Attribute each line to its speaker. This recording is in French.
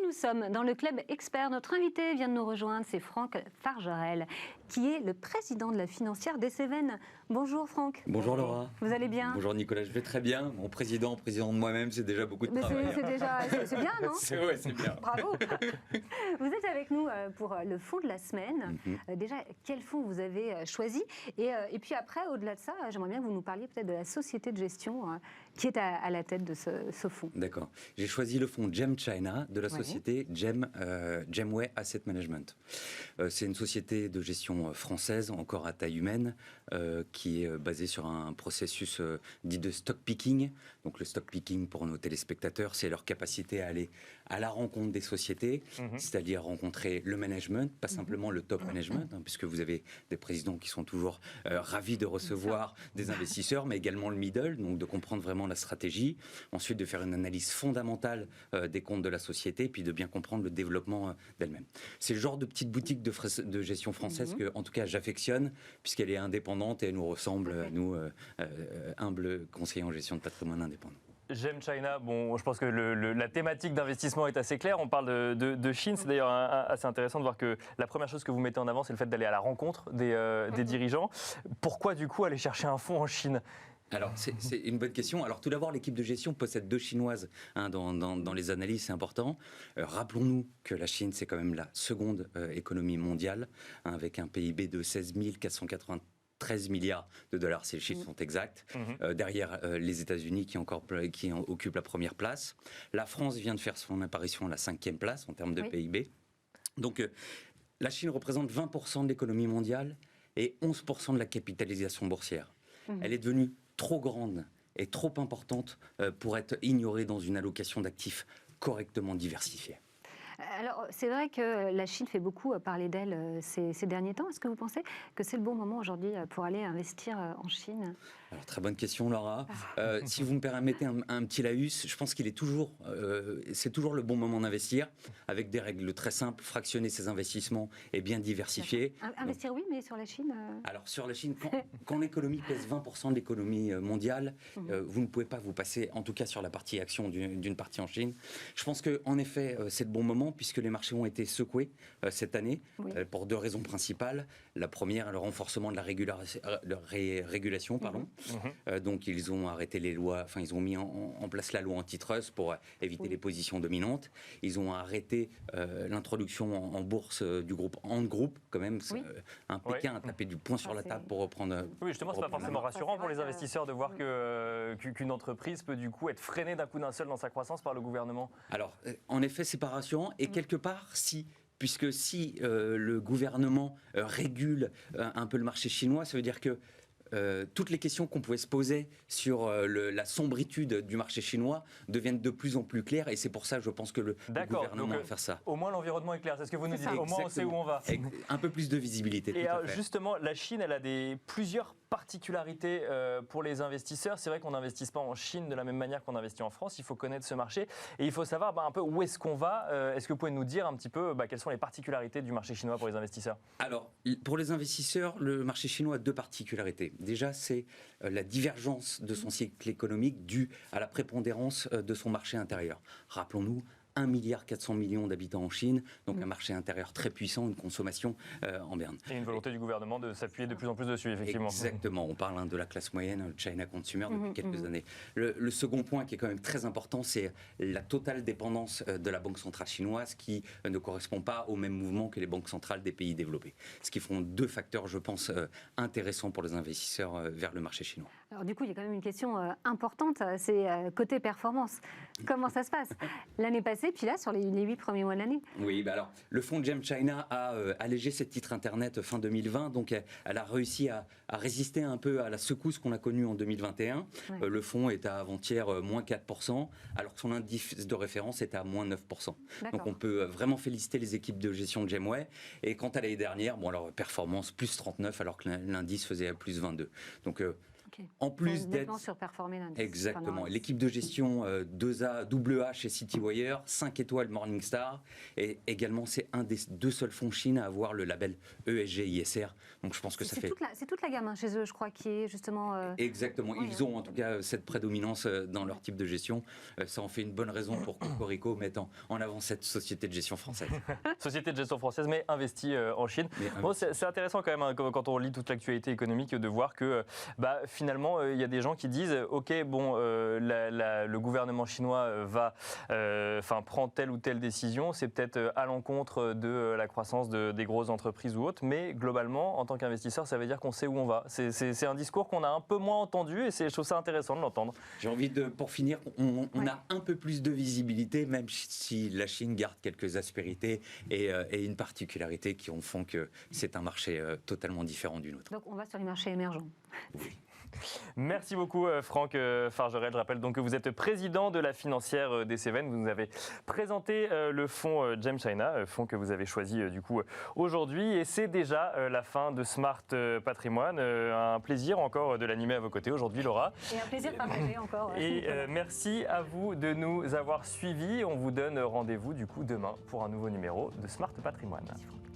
Speaker 1: nous sommes dans le club expert. Notre invité vient de nous rejoindre, c'est Franck Fargerel, qui est le président de la financière des Cévennes. Bonjour Franck.
Speaker 2: Bonjour Laura.
Speaker 1: Vous allez bien?
Speaker 2: Bonjour Nicolas, je vais très bien. Mon président de moi-même, c'est déjà beaucoup de travail.
Speaker 1: C'est bien, non?
Speaker 2: C'est bien.
Speaker 1: Bravo. Vous êtes avec nous pour le fonds de la semaine. Déjà, quel fonds vous avez choisi? Et puis après, au-delà de ça, j'aimerais bien que vous nous parliez peut-être de la société de gestion qui est à la tête de ce fonds.
Speaker 2: D'accord. J'ai choisi le fonds GEM China de la société GEMway Asset Management. C'est une société de gestion française, encore à taille humaine, qui est basée sur un processus dit de stock picking. Donc le stock picking, pour nos téléspectateurs, c'est leur capacité à aller à la rencontre des sociétés, c'est-à-dire rencontrer le management, pas simplement le top management, puisque vous avez des présidents qui sont toujours ravis de recevoir des investisseurs, mais également le middle, donc de comprendre vraiment la stratégie, ensuite de faire une analyse fondamentale des comptes de la société, puis de bien comprendre le développement d'elle-même. C'est le genre de petite boutique de gestion française que, en tout cas, j'affectionne, puisqu'elle est indépendante et elle nous ressemble, nous, humbles conseillers en gestion de patrimoine indépendants.
Speaker 3: GEM China, bon, je pense que la thématique d'investissement est assez claire. On parle de Chine. C'est d'ailleurs assez intéressant de voir que la première chose que vous mettez en avant, c'est le fait d'aller à la rencontre des dirigeants. Pourquoi, du coup, aller chercher un fonds en Chine ?
Speaker 2: Alors, c'est une bonne question. Alors, tout d'abord, l'équipe de gestion possède 2 Chinoises dans les analyses, c'est important. Rappelons-nous que la Chine, c'est quand même la seconde économie mondiale, avec un PIB de 16 493 milliards de dollars, ces chiffres sont exacts. Derrière les États-Unis qui occupent la première place. La France vient de faire son apparition à la 5e place en termes de PIB. Donc, la Chine représente 20% de l'économie mondiale et 11% de la capitalisation boursière. Elle est devenue trop grande et trop importante pour être ignorée dans une allocation d'actifs correctement diversifiée.
Speaker 1: Alors, c'est vrai que la Chine fait beaucoup parler d'elle ces derniers temps. Est-ce que vous pensez que c'est le bon moment aujourd'hui pour aller investir en Chine?
Speaker 2: Alors, très bonne question, Laura. Si vous me permettez un petit laïus, je pense qu'il est toujours, c'est toujours le bon moment d'investir, avec des règles très simples, fractionner ses investissements et bien diversifier.
Speaker 1: Investir, oui, mais sur la Chine
Speaker 2: Alors, sur la Chine, quand l'économie pèse 20% de l'économie mondiale, vous ne pouvez pas vous passer, en tout cas sur la partie action, d'une partie en Chine. Je pense qu'en effet, c'est le bon moment, puisque les marchés ont été secoués cette année, pour 2 raisons principales. La première, le renforcement de la régulation, pardon. Donc ils ont arrêté les lois, enfin ils ont mis en place la loi antitrust pour éviter les positions dominantes. Ils ont arrêté l'introduction en bourse du groupe Ant Group, quand même. Pékin a tapé du poing sur la table pour reprendre.
Speaker 3: Oui, justement, c'est pas forcément rassurant pour les investisseurs de voir qu'une entreprise peut du coup être freinée d'un coup d'un seul dans sa croissance par le gouvernement.
Speaker 2: Alors, en effet, c'est pas rassurant. Et quelque part, puisque si le gouvernement régule un peu le marché chinois, ça veut dire que toutes les questions qu'on pouvait se poser sur la sombritude du marché chinois deviennent de plus en plus claires, et c'est pour ça, je pense, que le gouvernement va faire ça.
Speaker 3: Au moins l'environnement est clair, c'est ce que vous nous dites. Au moins on sait où on va.
Speaker 2: Un peu plus de visibilité.
Speaker 3: Et justement, la Chine, elle a plusieurs particularités pour les investisseurs. C'est vrai qu'on n'investit pas en Chine de la même manière qu'on investit en France. Il faut connaître ce marché et il faut savoir un peu où est-ce qu'on va. Est-ce que vous pouvez nous dire un petit peu quelles sont les particularités du marché chinois pour les investisseurs?
Speaker 2: Alors, pour les investisseurs, le marché chinois a 2 particularités. Déjà, c'est la divergence de son cycle économique due à la prépondérance de son marché intérieur. Rappelons-nous, 1,4 milliard d'habitants en Chine, donc un marché intérieur très puissant, une consommation en berne.
Speaker 3: Et une volonté du gouvernement de s'appuyer de plus en plus dessus, effectivement.
Speaker 2: Exactement, on parle de la classe moyenne, le China Consumer, depuis quelques années. Le second point qui est quand même très important, c'est la totale dépendance de la Banque centrale chinoise qui ne correspond pas au même mouvement que les banques centrales des pays développés. Ce qui font 2 facteurs, je pense, intéressants pour les investisseurs vers le marché chinois.
Speaker 1: Alors du coup, il y a quand même une question importante, c'est côté performance. Comment ça se passe l'année passée, puis là, sur les 8 premiers mois de l'année?
Speaker 2: Oui, alors, le fonds GEM China a allégé ses titres Internet fin 2020, donc elle a réussi à résister un peu à la secousse qu'on a connue en 2021. Le fonds est à avant-hier moins 4%, alors que son indice de référence est à moins 9%. Donc on peut vraiment féliciter les équipes de gestion de GEMway. Et quant à l'année dernière, alors performance plus 39, alors que l'indice faisait plus 22. Donc En plus d'être
Speaker 1: surperformé l'indice.
Speaker 2: Exactement. L'équipe de gestion 2A, double A chez Citywire, 5 étoiles Morningstar. Et également, c'est un des 2 seuls fonds Chine à avoir le label ESG ISR. Donc je pense que ça fait...
Speaker 1: C'est toute la gamme chez eux, je crois, qui est justement...
Speaker 2: Exactement. Ils ont en tout cas cette prédominance dans leur type de gestion. Ça en fait une bonne raison pour que Cocorico mette en avant cette société de gestion française.
Speaker 3: Société de gestion française, mais investie en Chine. Bon, c'est intéressant quand même, hein, quand on lit toute l'actualité économique, de voir que finalement, il y a des gens qui disent ok, bon, le gouvernement chinois prend telle ou telle décision, c'est peut-être à l'encontre de la croissance des grosses entreprises ou autres, mais globalement, en tant qu'investisseur, ça veut dire qu'on sait où on va. C'est un discours qu'on a un peu moins entendu et je trouve ça intéressant de l'entendre.
Speaker 2: J'ai envie pour finir, on a un peu plus de visibilité, même si la Chine garde quelques aspérités et une particularité qui font que c'est un marché totalement différent du nôtre.
Speaker 1: Donc on va sur les marchés émergents.
Speaker 2: Oui.
Speaker 3: Merci beaucoup Franck Fargerel. Je rappelle donc que vous êtes président de la financière des Cévennes. Vous nous avez présenté le fonds GEM China, fonds que vous avez choisi du coup aujourd'hui. Et c'est déjà la fin de Smart Patrimoine. Un plaisir encore de l'animer à vos côtés aujourd'hui, Laura.
Speaker 1: Et un plaisir de partager encore.
Speaker 3: Et merci à vous de nous avoir suivis. On vous donne rendez-vous du coup demain pour un nouveau numéro de Smart Patrimoine. Merci.